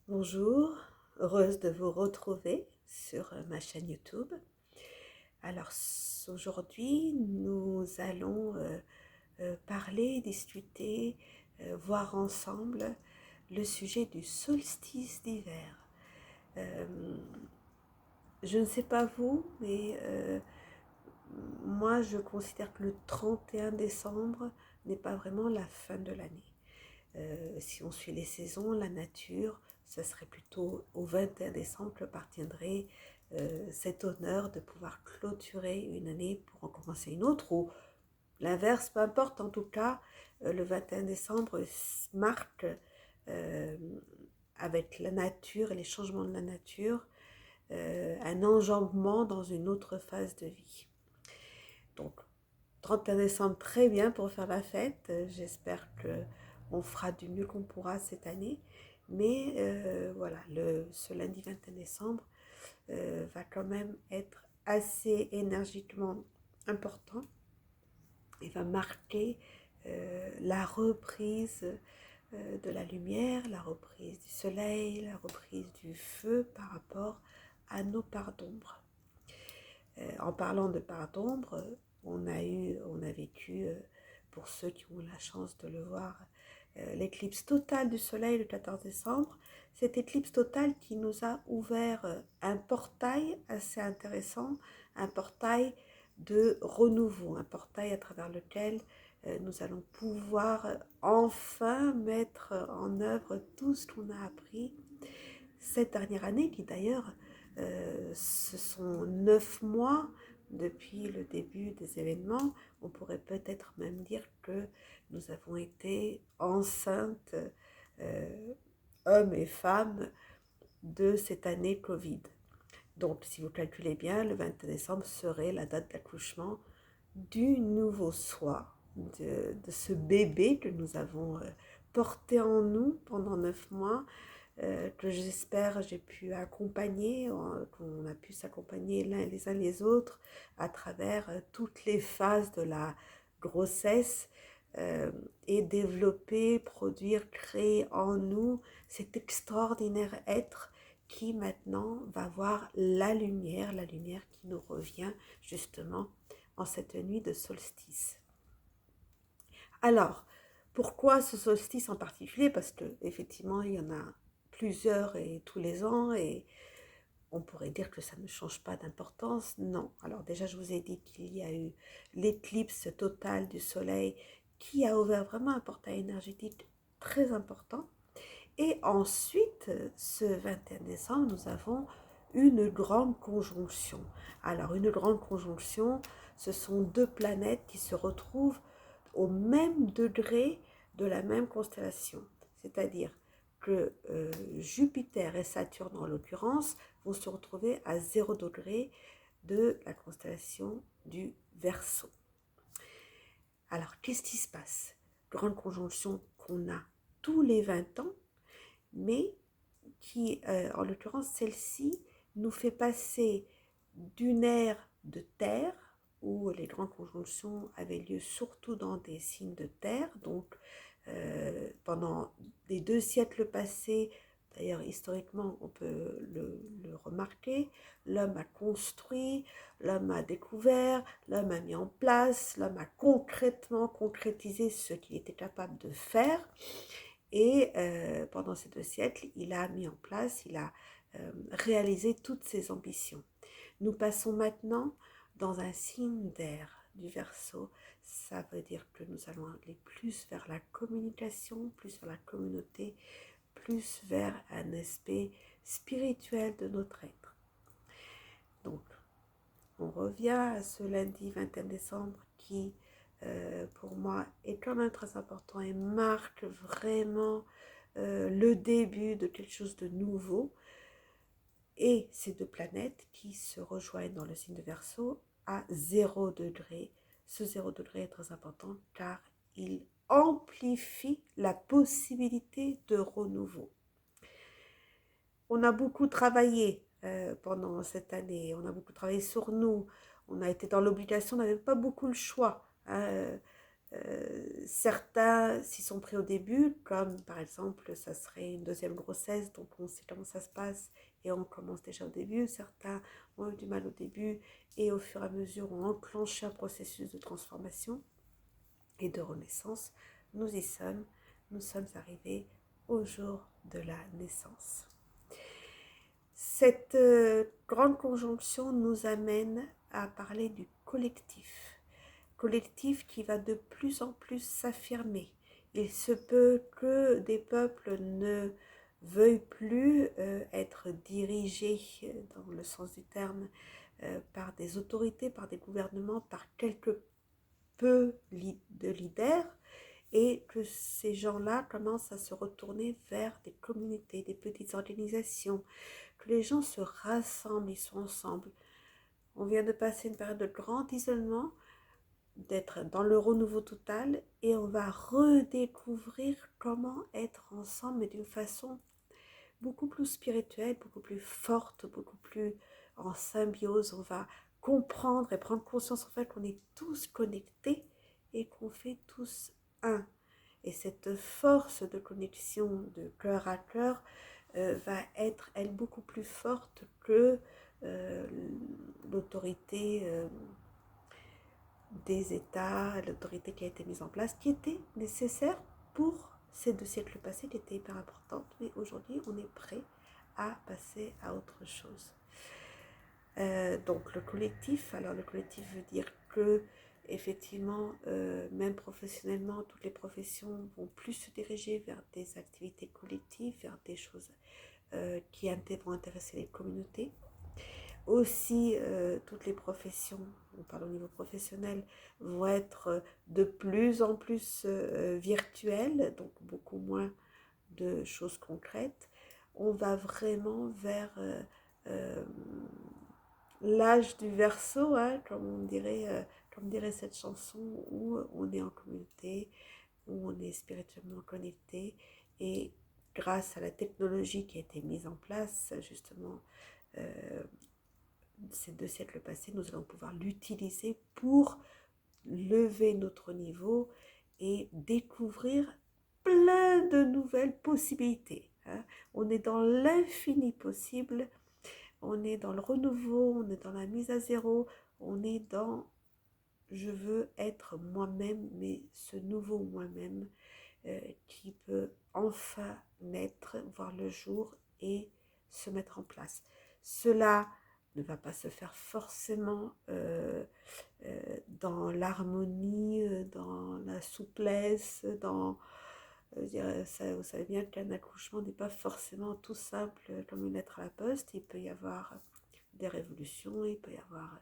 Bonjour, heureuse de vous retrouver sur ma chaîne YouTube. Alors aujourd'hui, nous allons parler, discuter, voir ensemble le sujet du solstice d'hiver. Euh, je ne sais pas vous, mais moi je considère que le 31 décembre n'est pas vraiment la fin de l'année. Si on suit les saisons, la nature, ce serait plutôt au 21 décembre que partiendrait cet honneur de pouvoir clôturer une année pour en commencer une autre, ou l'inverse, peu importe. En tout cas, le 21 décembre marque, euh, avec la nature et les changements de la nature, un enjambement dans une autre phase de vie. Donc, 31 décembre, très bien pour faire la fête. J'espère qu'on fera du mieux qu'on pourra cette année. Mais voilà, ce lundi 21 décembre va quand même être assez énergiquement important et va marquer la reprise de la lumière, la reprise du soleil, la reprise du feu par rapport à nos parts d'ombre. En parlant de part d'ombre, on a vécu, pour ceux qui ont la chance de le voir, l'éclipse totale du soleil le 14 décembre. Cette éclipse totale qui nous a ouvert un portail assez intéressant, un portail de renouveau, un portail à travers lequel nous allons pouvoir enfin mettre en œuvre tout ce qu'on a appris cette dernière année, qui d'ailleurs, ce sont 9 mois depuis le début des événements. On pourrait peut-être même dire que nous avons été enceintes, euh, hommes et femmes, de cette année Covid. Donc, si vous calculez bien, le 21 décembre serait la date d'accouchement du nouveau soi, de ce bébé que nous avons porté en nous pendant 9 mois, que j'espère j'ai pu accompagner, qu'on a pu s'accompagner les uns les autres à travers toutes les phases de la grossesse, euh, et développer, produire, créer en nous cet extraordinaire être qui maintenant va voir la lumière qui nous revient justement en cette nuit de solstice. Alors, pourquoi ce solstice en particulier? Parce que effectivement, il y en a plusieurs et tous les ans, et on pourrait dire que ça ne change pas d'importance. Non. Alors déjà, je vous ai dit qu'il y a eu l'éclipse totale du soleil qui a ouvert vraiment un portail énergétique très important. Et ensuite, ce 21 décembre, nous avons une grande conjonction. Alors, une grande conjonction, ce sont deux planètes qui se retrouvent au même degré de la même constellation. C'est-à-dire que Jupiter et Saturne, en l'occurrence, vont se retrouver à 0 degré de la constellation du Verseau. Alors, qu'est-ce qui se passe? Grande conjonction qu'on a tous les 20 ans, mais qui, en l'occurrence, celle-ci nous fait passer d'une ère de terre, où les grandes conjonctions avaient lieu surtout dans des signes de terre, donc pendant les 2 siècles passés, d'ailleurs historiquement on peut le remarquer, l'homme a construit, l'homme a découvert, l'homme a mis en place, l'homme a concrètement concrétisé ce qu'il était capable de faire. Et pendant ces 2 siècles, il a mis en place, il a réalisé toutes ses ambitions. Nous passons maintenant dans un signe d'air du Verseau. Ça veut dire que nous allons aller plus vers la communication, plus vers la communauté, plus vers un aspect spirituel de notre être. Donc, on revient à ce lundi 21 décembre qui, pour moi, est quand même très important et marque vraiment le début de quelque chose de nouveau. Et ces deux planètes qui se rejoignent dans le signe de Verseau à 0 degré. Ce 0 degré est très important car il amplifie la possibilité de renouveau. On a beaucoup travaillé pendant cette année, on a beaucoup travaillé sur nous, on a été dans l'obligation, on n'avait pas beaucoup le choix. Certains s'y sont pris au début, comme par exemple, ça serait une deuxième grossesse, donc on sait comment ça se passe et on commence déjà au début. Certains ont eu du mal au début et au fur et à mesure ont enclenché un processus de transformation et de renaissance. Nous y sommes, nous sommes arrivés au jour de la naissance. Cette grande conjonction nous amène à parler du collectif qui va de plus en plus s'affirmer. Il se peut que des peuples ne veuillent plus être dirigés, dans le sens du terme, par des autorités, par des gouvernements, par quelques peu de leaders, et que ces gens-là commencent à se retourner vers des communautés, des petites organisations, que les gens se rassemblent, ils sont ensemble. On vient de passer une période de grand isolement, d'être dans le renouveau total, et on va redécouvrir comment être ensemble, mais d'une façon beaucoup plus spirituelle, beaucoup plus forte, beaucoup plus en symbiose. On va comprendre et prendre conscience en fait qu'on est tous connectés et qu'on fait tous un. Et cette force de connexion de cœur à cœur va être, elle, beaucoup plus forte que l'autorité des États, l'autorité qui a été mise en place, qui était nécessaire pour ces 2 siècles passés, qui était hyper importante, mais aujourd'hui on est prêt à passer à autre chose. Donc le collectif, alors le collectif veut dire que effectivement, même professionnellement, toutes les professions vont plus se diriger vers des activités collectives, vers des choses qui vont intéresser les communautés. Aussi, toutes les professions, on parle au niveau professionnel, vont être de plus en plus virtuelles, donc beaucoup moins de choses concrètes. On va vraiment vers l'âge du Verseau, hein, comme dirait cette chanson, où on est en communauté, où on est spirituellement connecté, et grâce à la technologie qui a été mise en place, justement, ces 2 siècles passés, nous allons pouvoir l'utiliser pour lever notre niveau et découvrir plein de nouvelles possibilités. Hein. On est dans l'infini possible, on est dans le renouveau, on est dans la mise à zéro, on est dans je veux être moi-même, mais ce nouveau moi-même qui peut enfin naître, voir le jour et se mettre en place. Cela ne va pas se faire forcément dans l'harmonie, dans la souplesse, vous savez bien qu'un accouchement n'est pas forcément tout simple comme une lettre à la poste. Il peut y avoir des révolutions, il peut y avoir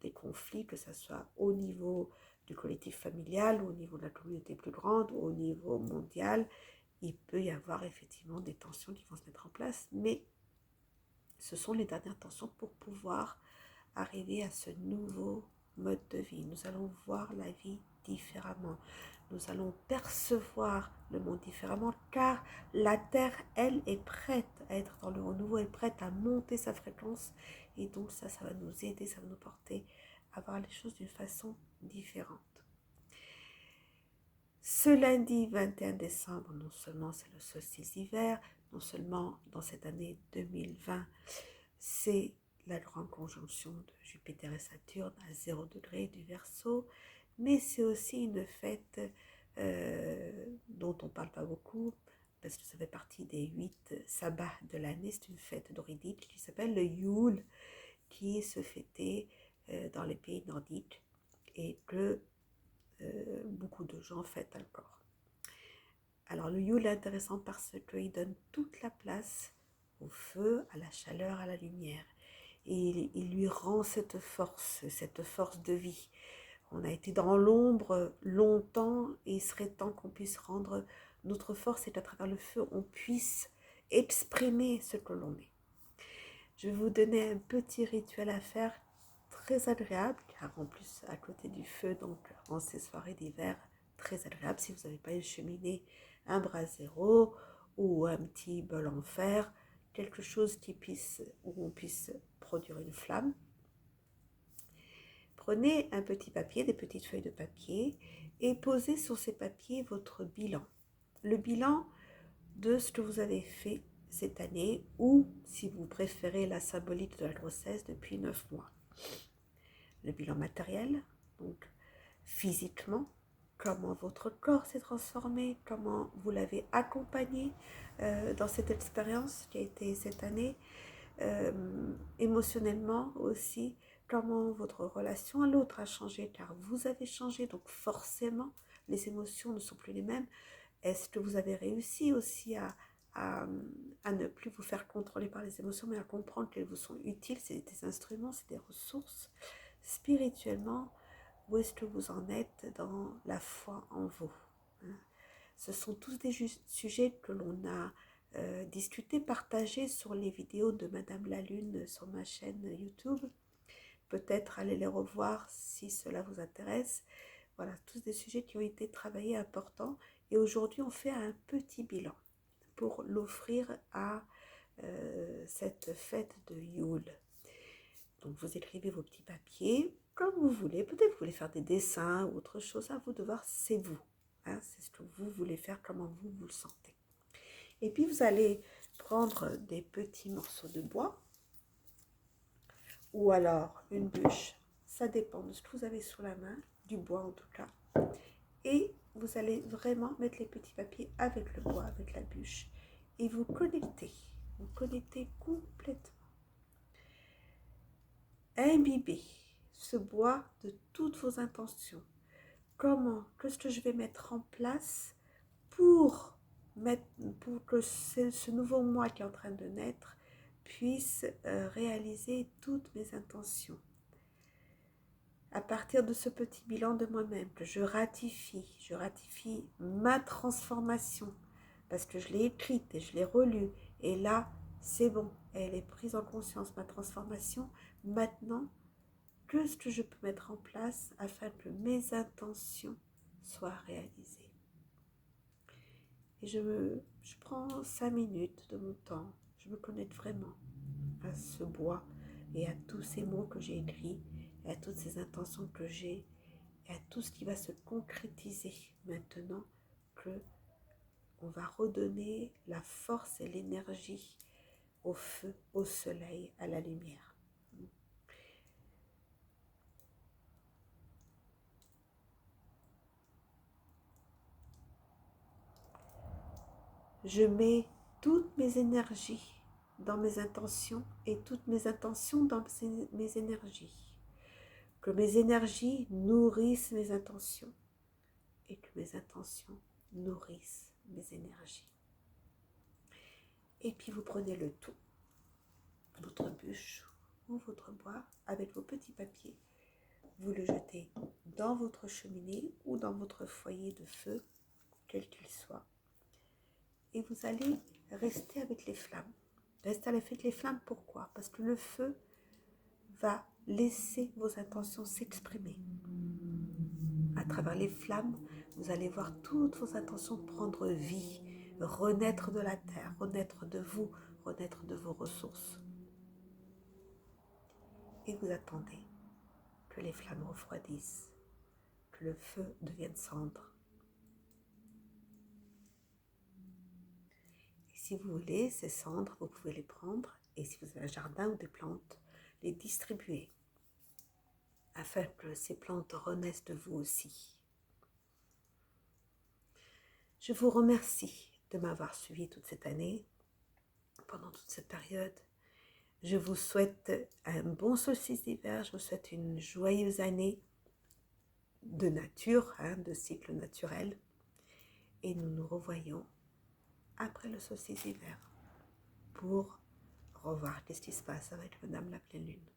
des conflits, que ce soit au niveau du collectif familial, ou au niveau de la communauté plus grande, ou au niveau mondial. Il peut y avoir effectivement des tensions qui vont se mettre en place, mais ce sont les dernières tensions pour pouvoir arriver à ce nouveau mode de vie. Nous allons voir la vie différemment. Nous allons percevoir le monde différemment, car la Terre, elle, est prête à être dans le renouveau, elle est prête à monter sa fréquence, et donc ça va nous aider, ça va nous porter à voir les choses d'une façon différente. Ce lundi 21 décembre, non seulement c'est le solstice d'hiver, non seulement dans cette année 2020, c'est la grande conjonction de Jupiter et Saturne à 0 degré du Verseau, mais c'est aussi une fête dont on ne parle pas beaucoup, parce que ça fait partie des 8 sabbats de l'année. C'est une fête druidique qui s'appelle le Yule, qui se fêtait dans les pays nordiques et que beaucoup de gens fêtent encore. Alors le Yule est intéressant parce qu'il donne toute la place au feu, à la chaleur, à la lumière. Et il lui rend cette force de vie. On a été dans l'ombre longtemps, et il serait temps qu'on puisse rendre notre force, et qu'à travers le feu, on puisse exprimer ce que l'on est. Je vais vous donner un petit rituel à faire, très agréable, car en plus, à côté du feu, donc en ces soirées d'hiver, très agréable. Si vous n'avez pas une cheminée, un brasero ou un petit bol en fer, quelque chose où on puisse produire une flamme. prenez un petit papier, des petites feuilles de papier et posez sur ces papiers votre bilan. Le bilan de ce que vous avez fait cette année ou, si vous préférez, la symbolique de la grossesse depuis 9 mois. Le bilan matériel, donc physiquement, comment votre corps s'est transformé, comment vous l'avez accompagné dans cette expérience qui a été cette année, émotionnellement aussi, comment votre relation à l'autre a changé, car vous avez changé, donc forcément, les émotions ne sont plus les mêmes. Est-ce que vous avez réussi aussi à ne plus vous faire contrôler par les émotions, mais à comprendre qu'elles vous sont utiles, c'est des instruments, c'est des ressources. Spirituellement, où est-ce que vous en êtes dans la foi en vous? Ce sont tous des sujets que l'on a discuté, partagés sur les vidéos de Madame la Lune sur ma chaîne YouTube. Peut-être allez les revoir si cela vous intéresse. Voilà, tous des sujets qui ont été travaillés, importants. Et aujourd'hui, on fait un petit bilan pour l'offrir à cette fête de Yule. Donc, vous écrivez vos petits papiers comme vous voulez. Peut-être vous voulez faire des dessins ou autre chose. À vous de voir, c'est vous. Hein, c'est ce que vous voulez faire, comment vous le sentez. Et puis, vous allez prendre des petits morceaux de bois ou alors une bûche. Ça dépend de ce que vous avez sous la main, du bois en tout cas. Et vous allez vraiment mettre les petits papiers avec le bois, avec la bûche. Et vous connectez complètement. Imbibez ce bois de toutes vos intentions. Qu'est-ce que je vais mettre en place pour que ce nouveau moi qui est en train de naître puisse réaliser toutes mes intentions. À partir de ce petit bilan de moi-même, que je ratifie ma transformation, parce que je l'ai écrite et je l'ai relue, et là, c'est bon, elle est prise en conscience, ma transformation. Maintenant, qu'est-ce que je peux mettre en place afin que mes intentions soient réalisées? Et je prends 5 minutes de mon temps, je me connecte vraiment à ce bois et à tous ces mots que j'ai écrits, et à toutes ces intentions que j'ai, et à tout ce qui va se concrétiser maintenant que on va redonner la force et l'énergie au feu, au soleil, à la lumière. Je mets toutes mes énergies dans mes intentions et toutes mes intentions dans mes énergies. Que mes énergies nourrissent mes intentions et que mes intentions nourrissent mes énergies. Et puis vous prenez le tout, votre bûche ou votre bois avec vos petits papiers, vous le jetez dans votre cheminée ou dans votre foyer de feu, quel qu'il soit. Et vous allez rester avec les flammes. Restez avec les flammes, pourquoi? Parce que le feu va laisser vos intentions s'exprimer. À travers les flammes, vous allez voir toutes vos intentions prendre vie, renaître de la terre, renaître de vous, renaître de vos ressources. Et vous attendez que les flammes refroidissent, que le feu devienne cendre. Et si vous voulez, ces cendres, vous pouvez les prendre et si vous avez un jardin ou des plantes, les distribuer afin que ces plantes renaissent de vous aussi. Je vous remercie de m'avoir suivi toute cette année, pendant toute cette période. Je vous souhaite un bon solstice d'hiver, je vous souhaite une joyeuse année de nature, de cycle naturel. Et nous nous revoyons après le solstice d'hiver pour revoir qu'est-ce qui se passe avec Madame la pleine lune.